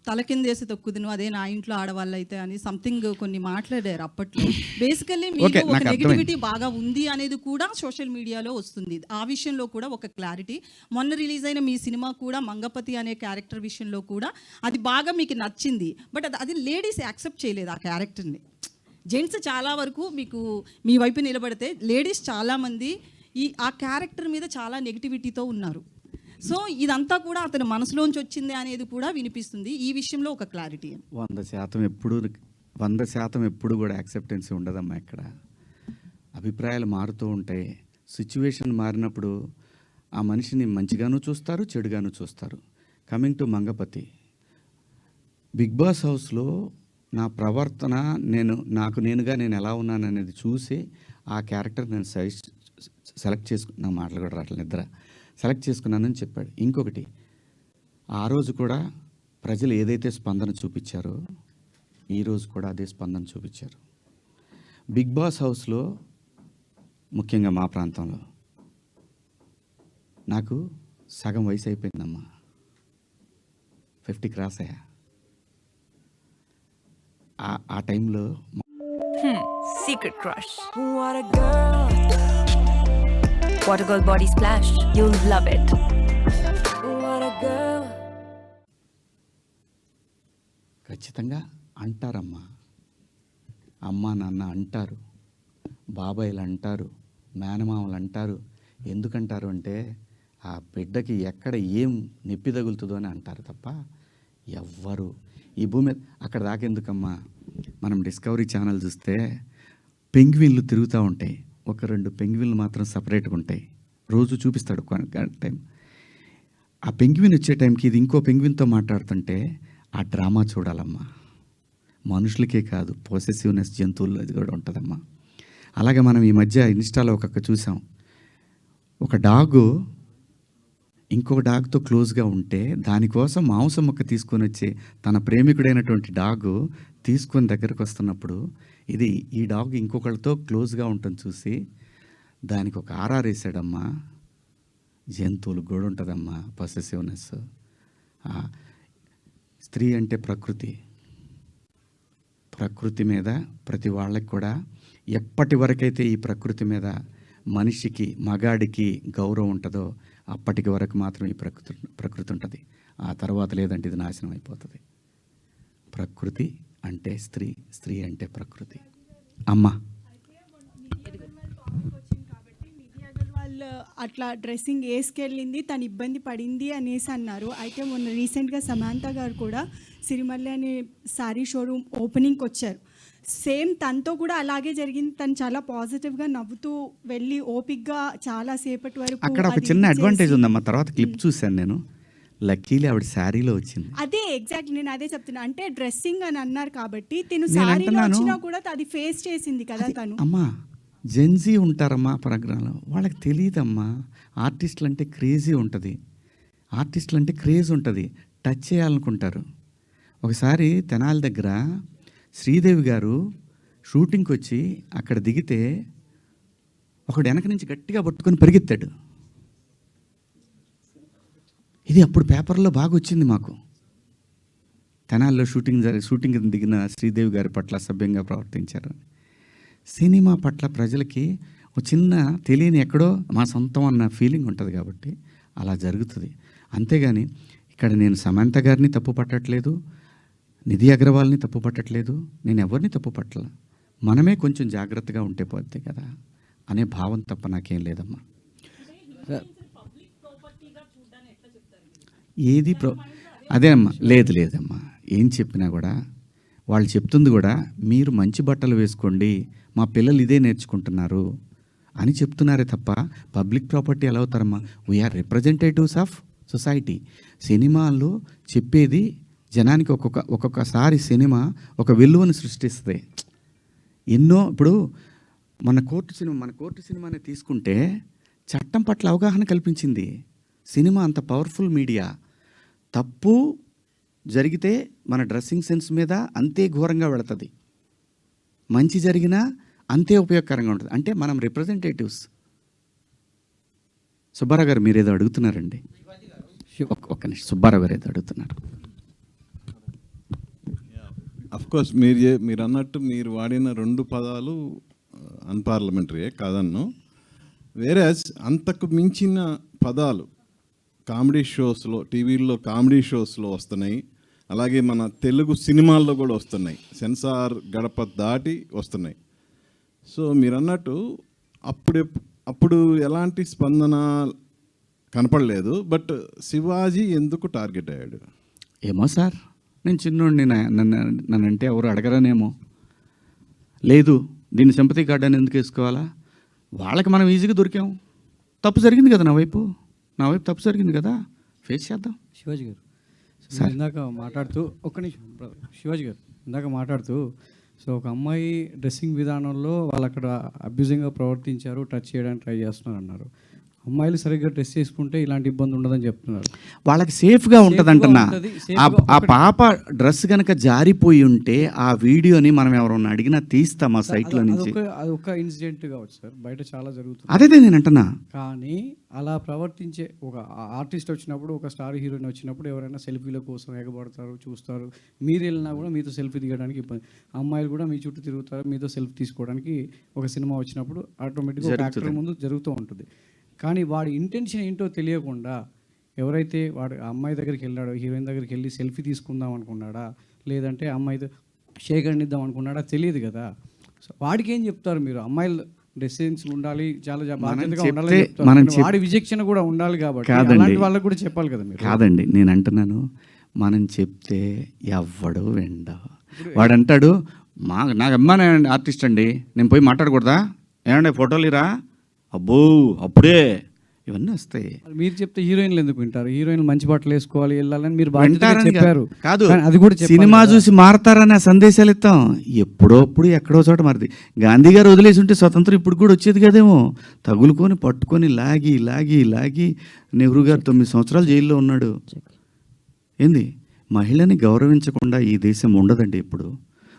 తల కిందేసి తొక్కుదును అదే నా ఇంట్లో ఆడవాళ్ళు అయితే అని సంథింగ్ కొన్ని మాట్లాడారు అప్పట్లో. బేసికల్లీ మీకు Okay, ఒక నాకు నెగిటివిటీ బాగా ఉంది అనేది కూడా సోషల్ మీడియాలో వస్తుంది. ఆ విషయంలో కూడా ఒక క్లారిటీ. మొన్న రిలీజ్ అయిన మీ సినిమా కూడా మంగపతి అనే క్యారెక్టర్ విషయంలో కూడా అది బాగా మీకు నచ్చింది. బట్ అది లేడీస్ యాక్సెప్ట్ చేయలేదు ఆ క్యారెక్టర్ని. జెంట్స్ చాలా వరకు మీకు మీ వైపు నిలబడితే లేడీస్ చాలామంది ఆ క్యారెక్టర్ మీద చాలా నెగిటివిటీతో ఉన్నారు. సో ఇదంతా కూడా అతని మనసులోంచి వచ్చింది అనేది కూడా వినిపిస్తుంది. ఈ విషయంలో ఒక క్లారిటీ. 100% ఎప్పుడు కూడా యాక్సెప్టెన్సీ ఉండదమ్మా. ఇక్కడ అభిప్రాయాలు మారుతూ ఉంటాయి. సిచ్యువేషన్ మారినప్పుడు ఆ మనిషిని మంచిగాను చూస్తారు, చెడుగాను చూస్తారు. Coming to Mangapati, Bigg Boss హౌస్లో నా ప్రవర్తన నేను ఎలా ఉన్నాను అనేది చూసి ఆ క్యారెక్టర్ నేను సెలెక్ట్ చేసుకున్న మాటలు కూడా రావట్లేదు, నిద్ర సెలెక్ట్ చేసుకున్నానని చెప్పాడు. ఇంకొకటి, ఆ రోజు కూడా ప్రజలు ఏదైతే స్పందన చూపించారో ఈరోజు కూడా అదే స్పందన చూపించారు. బిగ్ బాస్ హౌస్లో ముఖ్యంగా మా ప్రాంతంలో నాకు సగం వయసు అయిపోయిందమ్మా, 50 క్రాస్ అయ్యా. ఆ టైంలో Secret crush. What a girl. What a girl body splash. You'll love it. What a girl. ఖచ్చితంగా అంటారమ్మా, అమ్మా నాన్న అంటారు, బాబాయిలు అంటారు, మేనమామలు అంటారు. ఎందుకంటారు అంటే ఆ బిడ్డకి ఎక్కడ ఏం నొప్పి తగులుతుందో అని అంటారు తప్ప ఎవ్వరు ఈ భూమి మీద అక్కడ దాకెందుకమ్మా. మనం డిస్కవరీ ఛానల్ చూస్తే పెంగ్విన్లు తిరుగుతూ ఉంటాయి, 1-2 పెంగ్విన్లు మాత్రం సపరేట్గా ఉంటాయి. రోజు చూపిస్తాడు టైం. ఆ పెంగ్విన్ వచ్చే టైంకి ఇది ఇంకో పెంగ్విన్తో మాట్లాడుతుంటే ఆ డ్రామా చూడాలమ్మా. మనుషులకే కాదు, పొసెసివ్నెస్ జంతువుల్లో అది కూడా ఉంటుందమ్మా. అలాగే మనం ఈ మధ్య ఇన్స్టాలో చూసాం, ఒక డాగు ఇంకొక డాగ్తో క్లోజ్గా ఉంటే దానికోసం మాంసం ముక్క తీసుకొని వచ్చి తన ప్రేమికుడైనటువంటి డాగు తీసుకొని దగ్గరకు వస్తున్నప్పుడు ఈ డాగ్ ఇంకొకళ్ళతో క్లోజ్గా ఉంటుంది చూసి దానికి ఒక ఆర్ఆర్ వేసాడమ్మా. జంతువులు కూడా ఉంటుందమ్మా పొసెసివ్నెస్. స్త్రీ అంటే ప్రకృతి మీద ప్రతి వాళ్ళకి కూడా ఎప్పటి వరకైతే ఈ ప్రకృతి మీద మనిషికి మగాడికి గౌరవం ఉంటుందో అప్పటికి వరకు మాత్రం ఈ ప్రకృతి ఉంటుంది. ఆ తర్వాత లేదంటే ఇది నాశనం అయిపోతుంది. ప్రకృతి అంటే స్త్రీ అంటే ప్రకృతి. అమ్మ వాళ్ళు అట్లా డ్రెస్సింగ్ వేసుకెళ్ళింది, తను ఇబ్బంది పడింది అనేసి అన్నారు. అయితే మొన్న రీసెంట్గా సమాంత గారు కూడా సిరిమల్లి అనే శారీ షోరూమ్ ఓపెనింగ్కి వచ్చారు. సేమ్ తనతో కూడా అలాగే జరిగింది. తను చాలా పాజిటివ్గా నవ్వుతూ వెళ్ళి ఓపిక్గా చాలా సేపటి వరకు అక్కడ ఒక చిన్న అడ్వాంటేజ్ ఉందమ్మా. తర్వాత క్లిప్ చూశాను నేను, లక్కీలీ ఆవిడ శారీలో వచ్చింది. అదే ఎగ్జాక్ట్లీ నేను అదే చెప్తున్నా. అంటే డ్రెస్సింగ్ అని అన్నారు కాబట్టి తిను శారీలో వచ్చినా కూడా అది ఫేస్ చేసింది కదా తను. అమ్మా జెన్జీ ఉంటారమ్మా ప్రోగ్రాంలో, వాళ్ళకి తెలియదమ్మా. ఆర్టిస్టులు అంటే క్రేజీ ఉంటుంది, ఆర్టిస్టులు అంటే క్రేజ్ ఉంటుంది, టచ్ చేయాలనుకుంటారు. ఒకసారి తెనాలి దగ్గర శ్రీదేవి గారు షూటింగ్కి వచ్చి అక్కడ దిగితే ఒకడు వెనక నుంచి గట్టిగా పట్టుకొని పరిగెత్తాడు. ఇది అప్పుడు పేపర్లో బాగా వచ్చింది మాకు. తెనాలిలో షూటింగ్ దిగిన శ్రీదేవి గారి పట్ల అసభ్యంగా ప్రవర్తించారు. సినిమా పట్ల ప్రజలకి ఒక చిన్న తెలియని ఎక్కడో మా సొంతం అన్న ఫీలింగ్ ఉంటుంది కాబట్టి అలా జరుగుతుంది. అంతేగాని ఇక్కడ నేను సమంత గారిని తప్పు పట్టట్లేదు, నిధి అగర్వాల్ని తప్పు పట్టట్లేదు, నేను ఎవరిని తప్పు పట్టల. మనమే కొంచెం జాగ్రత్తగా ఉంటే పోద్ది కదా అనే భావం తప్ప నాకేం లేదమ్మా. అదే అమ్మా, లేదమ్మా. ఏం చెప్పినా కూడా వాళ్ళు చెప్తుంది కూడా మీరు మంచి బట్టలు వేసుకోండి, మా పిల్లలు ఇదే నేర్చుకుంటున్నారు అని చెప్తున్నారే తప్ప పబ్లిక్ ప్రాపర్టీ ఎలా అవుతారమ్మా? We are representatives of society. సినిమాల్లో చెప్పేది జనానికి ఒక్కొక్కసారి సినిమా ఒక విలువను సృష్టిస్తుంది. ఎన్నో ఇప్పుడు మన కోర్టు సినిమాని తీసుకుంటే చట్టం పట్ల అవగాహన కల్పించింది. సినిమా అంత పవర్ఫుల్ మీడియా. తప్పు జరిగితే మన డ్రెస్సింగ్ సెన్స్ మీద అంతే ఘోరంగా వెళుతుంది, మంచి జరిగినా అంతే ఉపయోగకరంగా ఉంటుంది. అంటే మనం రిప్రజెంటేటివ్స్. సుబ్బారావు గారు మీరేదో అడుగుతున్నారండి. ఒక్క నిమిషం, సుబ్బారావు గారు ఏదో అడుగుతున్నారు. అఫ్కోర్స్ మీరు అన్నట్టు మీరు వాడిన 2 పదాలు అన్పార్లమెంటరీయే కాదన్ను. వేరేస్ అంతకు మించిన పదాలు కామెడీ షోస్లో, టీవీల్లో కామెడీ షోస్లో వస్తున్నాయి. అలాగే మన తెలుగు సినిమాల్లో కూడా వస్తున్నాయి. సెన్సార్ గడప దాటి వస్తున్నాయి. సో మీరు అన్నట్టు అప్పుడు ఎలాంటి స్పందన కనపడలేదు. బట్ శివాజీ ఎందుకు టార్గెట్ అయ్యాడు? ఏమో సార్, నేను చిన్నోడిని, నన్నంటే ఎవరు అడగరనేమో. లేదు దీన్ని సింపతి కార్డు అని ఎందుకు వేసుకోవాలా? వాళ్ళకి మనం ఈజీగా దొరికాం. తప్పు జరిగింది కదా, నా వైపు తప్పు జరిగింది కదా, ఫేస్ చేద్దాం. శివాజీ గారు ఇందాక మాట్లాడుతూ ఒక్క నిమిషం బ్రదర్. శివాజీ గారు ఇందాక మాట్లాడుతూ ఒక అమ్మాయి డ్రెస్సింగ్ విధానంలో వాళ్ళు అక్కడ అబ్యూజింగ్గా ప్రవర్తించారు, టచ్ చేయడానికి ట్రై చేస్తున్నారు అన్నారు. అమ్మాయిలు సరిగ్గా డ్రెస్ చేసుకుంటే ఇలాంటి ఇబ్బంది ఉండదని చెప్తున్నారు. వాళ్ళకి సేఫ్గా ఉంటుంది అంటున్నా. ఆ పాప డ్రెస్ కనుక జారిపోయి ఉంటే ఆ వీడియోని మనం ఎవరన్నా అడిగినా తీస్తాం ఆ సైట్లో నుంచి. అది ఒక ఇన్సిడెంట్ కావచ్చు సార్, బయట చాలా జరుగుతుంది. అదే నేను అంటున్నా. కానీ అలా ప్రవర్తించే ఒక ఆర్టిస్ట్ వచ్చినప్పుడు, ఒక స్టార్ హీరోయిన్ వచ్చినప్పుడు ఎవరైనా సెల్ఫీల కోసం ఎగబడతారు, చూస్తారు. మీరు వెళ్ళినా కూడా మీతో సెల్ఫీ దిగడానికి ఇబ్బంది. అమ్మాయిలు కూడా మీ చుట్టూ తిరుగుతారు, మీతో సెల్ఫీ తీసుకోవడానికి. ఒక సినిమా వచ్చినప్పుడు ఆటోమేటిక్గా యాక్టర్ ముందు జరుగుతూ ఉంటుంది. కానీ వాడి ఇంటెన్షన్ ఏంటో తెలియకుండా ఎవరైతే వాడు ఆ అమ్మాయి దగ్గరికి వెళ్ళాడో, హీరోయిన్ దగ్గరికి వెళ్ళి సెల్ఫీ తీసుకుందాం అనుకున్నాడా, లేదంటే అమ్మాయితో షేక్ అండిద్దాం అనుకున్నాడా తెలియదు కదా. సో వాడికి ఏం చెప్తారు మీరు? అమ్మాయిలు డ్రెస్సింగ్స్ ఉండాలి, చాలా బాధ్యతగా ఉండాలి చెప్తారు. వాడి విచక్షణ కూడా ఉండాలి కాబట్టి అలాంటి వాళ్ళకి కూడా చెప్పాలి కదా మీరు. కాదండి, నేను అంటున్నాను, మనం చెప్తే ఎవ్వడు వెండ. వాడు అంటాడు, నాకు అమ్మాయి ఆర్టిస్ట్ అండి, నేను పోయి మాట్లాడకూడదా? ఏమంటే ఫోటోలు ఇరా, అబ్బో అప్పుడే ఇవన్నీ వస్తాయి. మీరు చెప్తే హీరోయిన్లు ఎందుకు వింటారు? హీరోయిన్లు మంచి బట్టలు వేసుకోవాలి, వెళ్ళాలని మీరు చెప్పారు. కాదు, అది కూడా సినిమా చూసి మారతారనే సందేశాలు ఇస్తాం. ఎప్పుడోప్పుడు ఎక్కడో చోట మారుతుంది. గాంధీ గారు వదిలేసి ఉంటే స్వతంత్రం ఇప్పుడు కూడా వచ్చేది కదేమో. తగులుకొని పట్టుకొని లాగి లాగి లాగి నెహ్రూ గారు 9 సంవత్సరాలు జైల్లో ఉన్నాడు. ఏంది, మహిళని గౌరవించకుండా ఈ దేశం ఉండదండి. ఇప్పుడు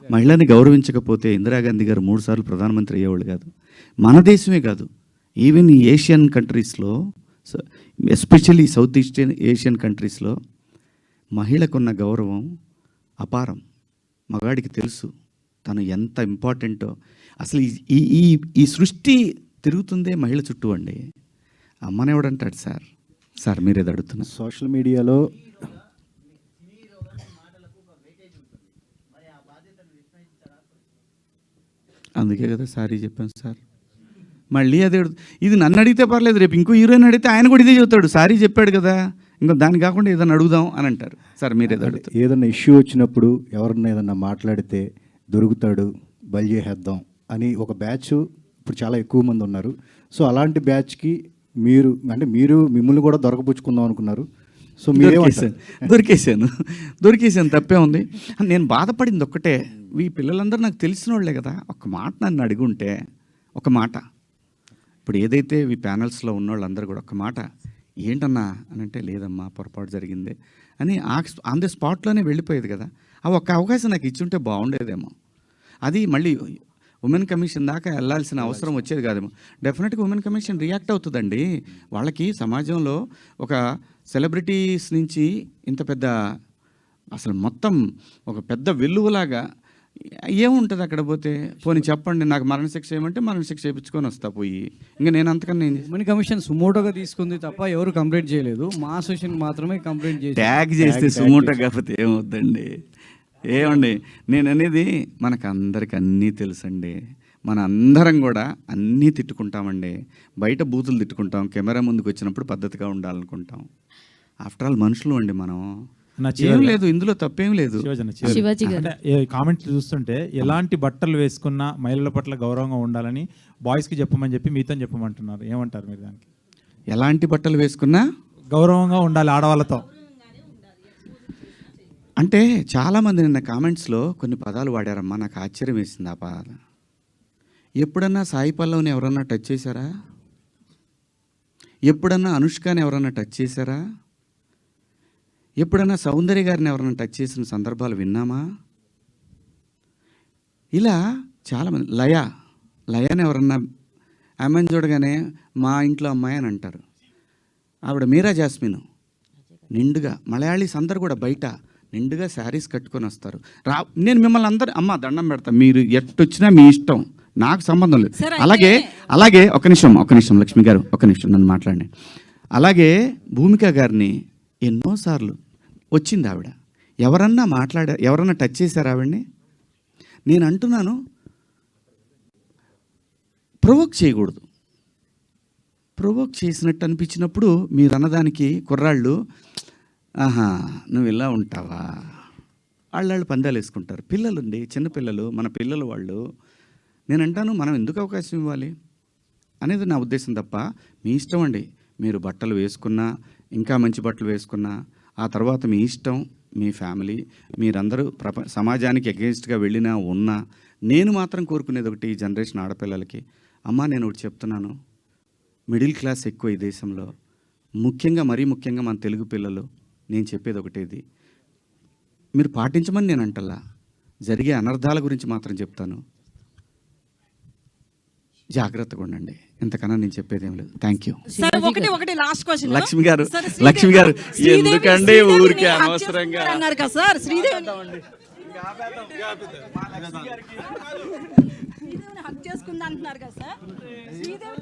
మహిళని గౌరవించకపోతే ఇందిరాగాంధీ గారు 3 సార్లు ప్రధానమంత్రి అయ్యేవాళ్ళు కాదు. మన దేశమే కాదు, ఈవెన్ ఈ ఏషియన్ కంట్రీస్లో, ఎస్పెషల్లీ సౌత్ ఈస్ట్ ఏషియన్ కంట్రీస్లో మహిళకున్న గౌరవం అపారం. మగాడికి తెలుసు తను ఎంత ఇంపార్టెంటో. అసలు ఈ సృష్టి తిరుగుతుందే మహిళ చుట్టూ అండి. అమ్మనేవాడంటాడు సార్ మీరేది అడుగుతున్నారు. సోషల్ మీడియాలో అందుకే కదా సారీ చెప్పాను సార్. మళ్ళీ అదే ఇది నన్ను అడిగితే పర్లేదు, రేపు ఇంకో హీరోయిన్ అడిగితే ఆయన కూడా ఇదే చెబుతాడు, సారీ చెప్పాడు కదా, ఇంకో దాని కాకుండా ఏదైనా అడుగుదాం అని అంటారు. సార్ మీరేదో అడుగుతారు. ఏదైనా ఇష్యూ వచ్చినప్పుడు ఎవరన్నా ఏదన్నా మాట్లాడితే దొరుకుతాడు, బలి చేసేద్దాం అని ఒక బ్యాచ్ ఇప్పుడు చాలా ఎక్కువ మంది ఉన్నారు. సో అలాంటి బ్యాచ్కి మీరు మిమ్మల్ని కూడా దొరకపుచ్చుకుందాం అనుకున్నారు. సో దొరికేసాను తప్పే ఉంది. నేను బాధపడింది ఒక్కటే, ఈ పిల్లలందరూ నాకు తెలిసిన వాళ్ళే కదా. ఒక మాట నన్ను అడుగుంటే, ఒక మాట, ఇప్పుడు ఏదైతే ఈ ప్యానల్స్లో ఉన్న వాళ్ళందరూ కూడా ఒక మాట ఏంటన్నా అని అంటే, లేదమ్మా పొరపాటు జరిగింది అని ఆన్ ది స్పాట్లోనే వెళ్ళిపోయేది కదా. ఆ ఒక్క అవకాశం నాకు ఇచ్చుంటే బాగుండేదేమో. అది మళ్ళీ ఉమెన్ కమిషన్ దాకా వెళ్ళాల్సిన అవసరం వచ్చేది కాదేమో. డెఫినెట్గా ఉమెన్ కమిషన్ రియాక్ట్ అవుతుందండి. వాళ్ళకి సమాజంలో ఒక సెలబ్రిటీస్ నుంచి ఇంత పెద్ద, అసలు మొత్తం ఒక పెద్ద వెల్లువలాగా ఏముంటుంది అక్కడ పోతే. పోనీ చెప్పండి, నాకు మరణశిక్ష ఏమంటే మరణశిక్ష చేయించుకొని వస్తా పోయి. ఇంకా నేను అంతకన్నా ఉమెన్ కమిషన్ సుమోటోగా తీసుకుంది తప్ప ఎవరు కంప్లైంట్ చేయలేదు. మా అసోసియేషన్ మాత్రమే కంప్లైంట్ చేసి ట్యాగ్ చేస్తే సుమోటో కాకపోతే ఏమవుద్దండి. ఏమండి నేను అనేది, మనకు అందరికి అన్నీ తెలుసండి. మన అందరం కూడా అన్నీ తిట్టుకుంటామండి. బయట బూతులు తిట్టుకుంటాం, కెమెరా ముందుకు వచ్చినప్పుడు పద్ధతిగా ఉండాలనుకుంటాం. ఆఫ్టర్ ఆల్ మనుషులు అండి మనం. అన్న, ఏం చివరిగా- లేదు, ఇందులో తప్పేం లేదు. శివాజీ శివాజీ గారు. అంటే కామెంట్లు చూస్తుంటే ఎలాంటి బట్టలు వేసుకున్నా మహిళల పట్ల గౌరవంగా ఉండాలని బాయ్స్కి చెప్పమని చెప్పి మీతో చెప్పమంటున్నారు, ఏమంటారు మీరు దానికి? ఎలాంటి బట్టలు వేసుకున్నా గౌరవంగా ఉండాలి ఆడవాళ్ళతో. అంటే చాలామంది నిన్న కామెంట్స్లో కొన్ని పదాలు వాడారమ్మా, నాకు ఆశ్చర్యం వేసింది ఆ పదాలు. ఎప్పుడన్నా సాయి పల్లవిని ఎవరన్నా టచ్ చేశారా? ఎప్పుడన్నా అనుష్కని ఎవరన్నా టచ్ చేశారా? ఎప్పుడన్నా సౌందర్య గారిని ఎవరన్నా టచ్ చేసిన సందర్భాలు విన్నామా? ఇలా చాలామంది లయాని ఎవరన్నా ఆమెను చూడగానే మా ఇంట్లో అమ్మాయి అని అంటారు. ఆవిడ మీరా జాస్మిన్ నిండుగా, మలయాళీస్ అందరు కూడా బయట నిండుగా శారీస్ కట్టుకొని వస్తారు. నేను మిమ్మల్ని అందరు అమ్మ దండం పెడతా, మీరు ఎట్టొచ్చినా మీ ఇష్టం, నాకు సంబంధం లేదు. సరే, అలాగే ఒక నిమిషం లక్ష్మి గారు, ఒక నిమిషం నన్ను మాట్లాడండి. అలాగే భూమిక గారిని ఎన్నోసార్లు వచ్చింది ఆవిడ, ఎవరన్నా టచ్ చేశారు ఆవిడ్ని? నేను అంటున్నాను, ప్రొవోక్ చేయకూడదు. ప్రొవోక్ చేసినట్టు అనిపించినప్పుడు మీరు అన్నదానికి కుర్రాళ్ళు ఆహా నువ్వు ఇలా ఉంటావా, వాళ్ళు పందాలు వేసుకుంటారు. పిల్లలుండి చిన్నపిల్లలు, మన పిల్లలు వాళ్ళు. నేను అంటాను, మనం ఎందుకు అవకాశం ఇవ్వాలి అనేది నా ఉద్దేశం తప్ప మీ ఇష్టం అండి. మీరు బట్టలు వేసుకున్నా, ఇంకా మంచి బట్టలు వేసుకున్నా, ఆ తర్వాత మీ ఇష్టం, మీ ఫ్యామిలీ, మీరందరూ సమాజానికి అగెన్స్ట్గా వెళ్ళినా ఉన్నా, నేను మాత్రం కోరుకునేది ఒకటి, ఈ జనరేషన్ ఆడపిల్లలకి, అమ్మ నేను ఒకటి చెప్తున్నాను, మిడిల్ క్లాస్ ఎక్కువ ఈ దేశంలో, మరీ ముఖ్యంగా మన తెలుగు పిల్లలు. నేను చెప్పేది ఒకటేది, మీరు పాటించమని నేను అంటల్లా, జరిగే అనర్థాల గురించి మాత్రం చెప్తాను. జాగ్రత్తగా ఉండండి, ఇంతకన్నా నేను చెప్పేది ఏం లేదు. Thank you. సరే, ఒకటి లాస్ట్ క్వశ్చన్. లక్ష్మి గారు ఎందుకండి ఊరికే అనవసరంగా అన్నారు కదా సార్, శ్రీదేవి హక్ చేసుకుంది అంటున్నారు కదా సార్. శ్రీదేవి